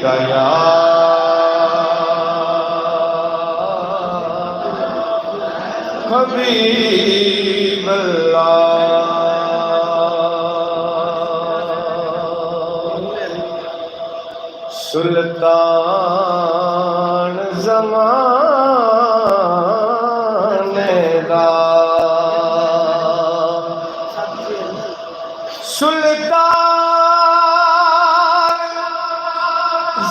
या हबीब अल्लाह। सुल्तान ज़माने दा, सुल्तान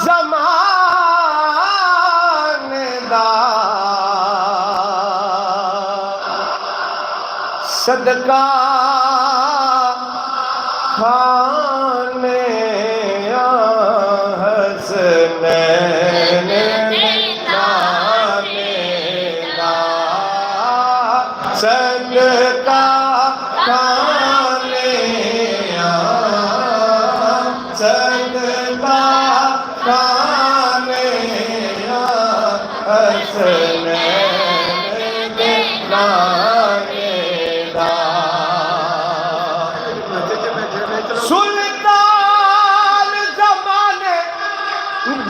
ज़माने दा, सदका खाने हसनैन नाने दा, सदका खाने सदका खाने हसनैन नाने दा। सुल्तान ज़माने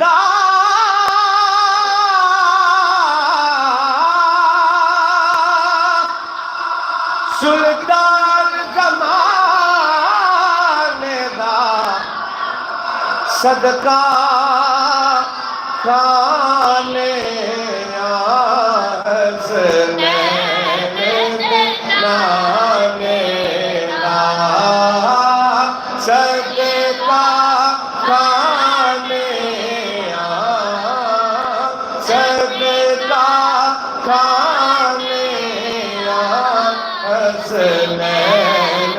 दा, सुल्तान ज़माने दा, सदका खाने हसनैन नाने दा, सदका खाने सदका खाने हसनैन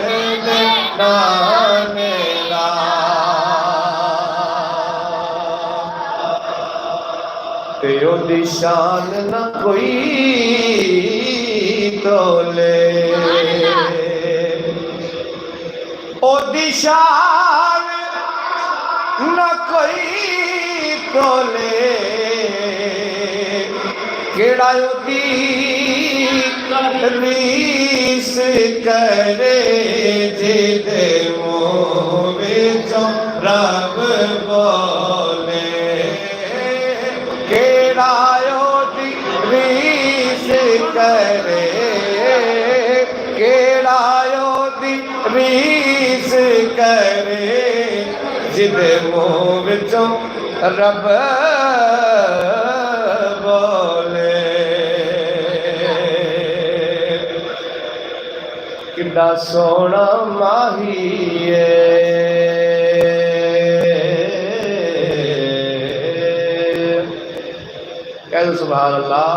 नाने दा। ते ओदी शान न कोई तोले, ओदी शान न कोई तोले, केड़ा ओदी रीस करे जिदे मुँह विचों रब बोले, केड़ा ओदी रीस करे, केड़ा ओदी रीस करे जिदे मुँह विचों रब बोले। कितना सोना माही है, कह दो सुभान अल्लाह।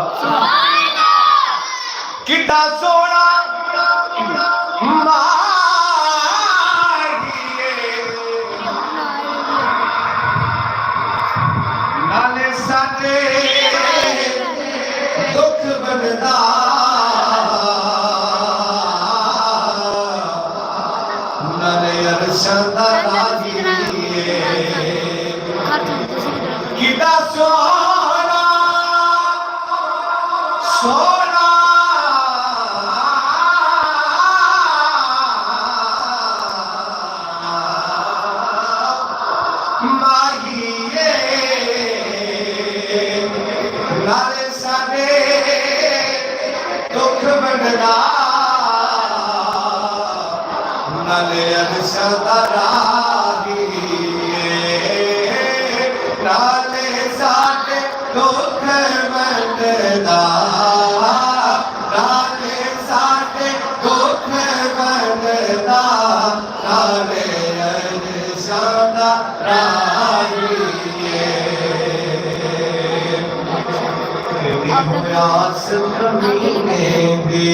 कितना सोना माही है, नाले साडे दुख बनदा, शंदा राजी किदा सोना सोना माहिए नाले साडे दुख बनदा, नाले अरशदा राही, नाले साडे दुख बनदा, नाले साडे दुख बनदा, नाले अरशदा राही। प्यास कमीने दी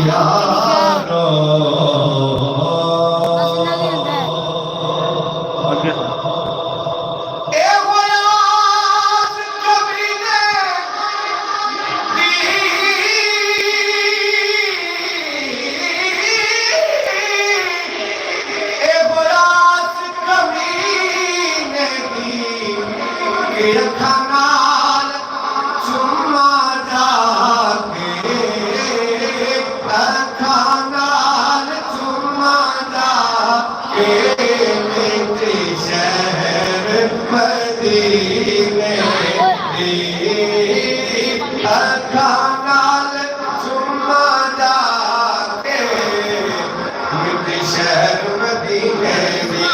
यारो, मदीने दी अखां नाल चुम्मा जाके मिट्टी शहर मदीने दी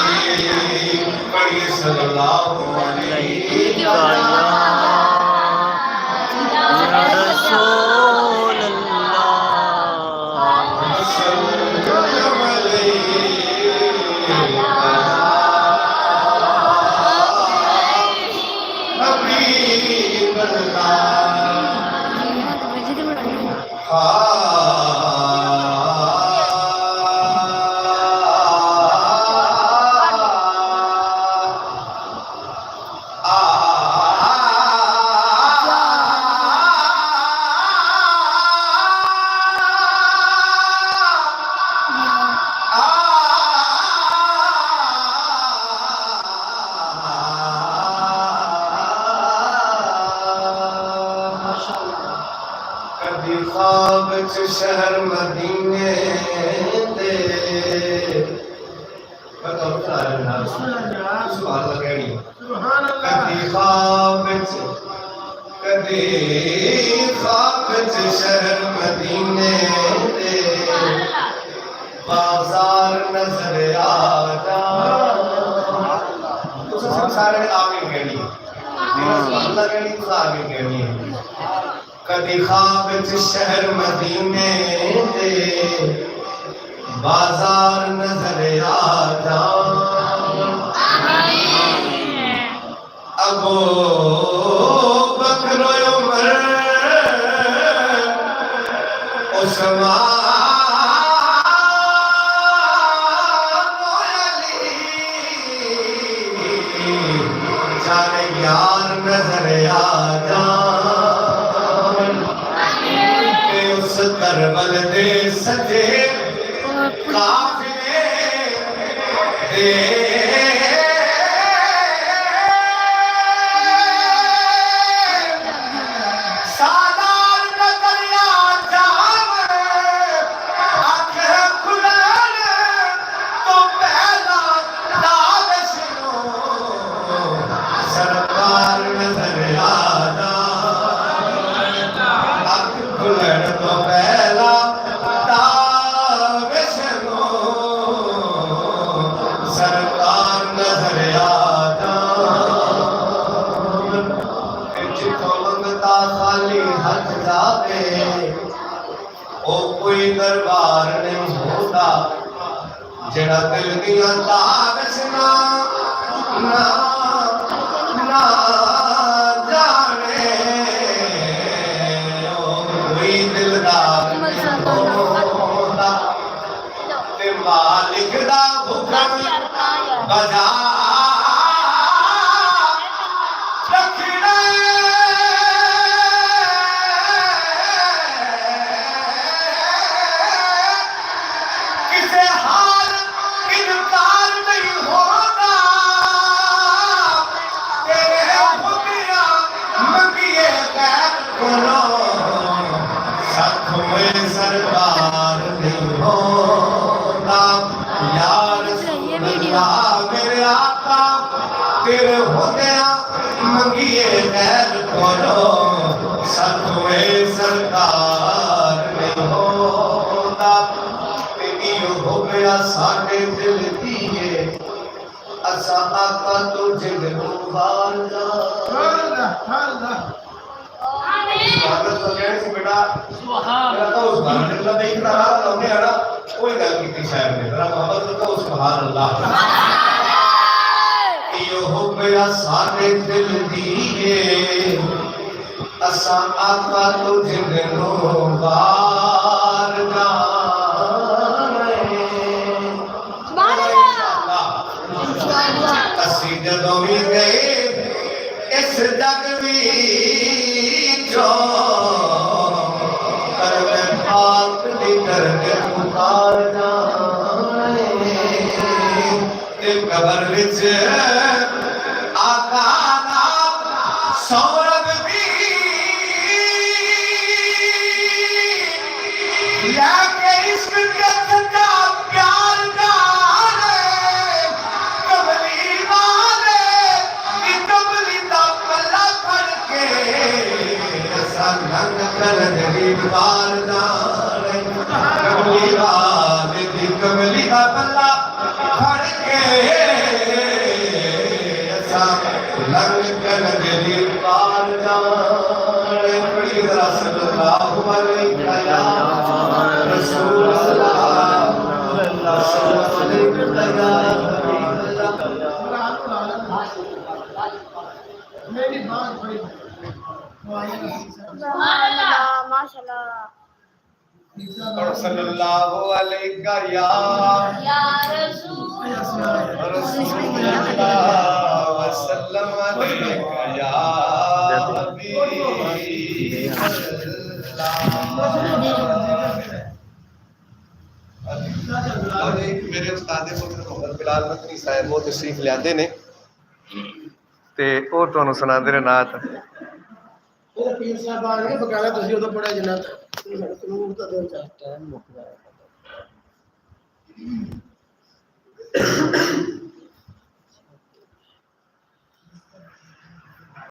पढ़िए सल्लल्लाहु अलैहि ख्वाब च शहर मदीने दे बताओ सारे नाम सुभान अल्लाह कहनी कभी ख्वाब च शहर मदीने दे बाजार नजर आता तो सारे आमीन कहनी सुभान अल्लाह कहनी तो आमीन कहनी है कभी ख्वाब च शहर मदीने दे बाजार नजर आता अबू बकर उमर उस्मान अली जाने यार नजर आता करबल दे सजे काफिले दे सालार नजरिया जावे आंखें खुलन तो पहला दावश नो सरकार नजर आता आंख खुलन तो पहला दावश नो सरकार नजर आता जिथों मंगता खाली हाथ जावे ओ कोई दरबार नहीं होता जड़ा दिल दियां ताकत ना ना ना जाने ओ कोई दिलदार नहीं होता ते मालिक दा हुक्म बजा रखना किसे हार इनकार नहीं होता तेरे हुक्मिया मंगिए गैर करो सख में सरकार नहीं होता यार मेरे आका तेरे होदया मंगिए गैर करो सख में सरकार नहीं होता हो गया साडे दिल दिए असा आका तो जिल बार जा स्वागत तो कहने से बेटा मेरा तो उस बार अल्लाह देखता रहा हमने आना कोई गल की शायद ने मेरा मोहब्बत तो सुभान अल्लाह यो हो गया साडे दिल दिए असा आका तो जिल बार जा ਅਸੀਂ ਜਦੋਂ ਵੀ ਗਏ ਇਸ ਜਗ ਵਿੱਚੋਂ ਕਰਮ ਪਾਕ ਦੀ ਕਰਕੇ ਪੁਕਾਰ ਜਾਏ ਤੇ ਕਬਰ ਵਿੱਚ ਆਕਾ ਦਾ ਸੌਰਗ ਵੀ ਲੈ ਕੇ ਇਸ਼ਕ ਦਾ ਸੱਚਾ ਪਿਆਰ जाने कमली वाले की कमली सलंग कर गरीब बार जाने कमली बात दी कमली दा पल्ला फड़ के लंग कर गरीब बार जाने बड़ी सल्लल्लाहु अलैहि रसूल मेरी बात बड़ी माशाल्लाह सल्लल्लाहु अलैहि या रसूलल्लाह वसल्लम अलैका या मेरे उस्ताद पुत्र मोहम्मद बिलाल मदनी साहब वो तशरीफ लियाते ने ते ਉਹ ਤੁਹਾਨੂੰ ਸੁਣਾਉਂਦੇ ਨੇ ਨਾਤ ਉਹ ਪੀਰ ਸਾਹਿਬ ਆ ਗਏ ਬਕਾਇਦਾ ਤੁਸੀਂ ਉਦੋਂ ਪੜਿਆ ਜਿੰਨਾ ਕਾਨੂੰਨ ਤਾਂ ਦੋ ਚਾਰ ਟਾਈਮ ਮੁੱਕ ਗਿਆ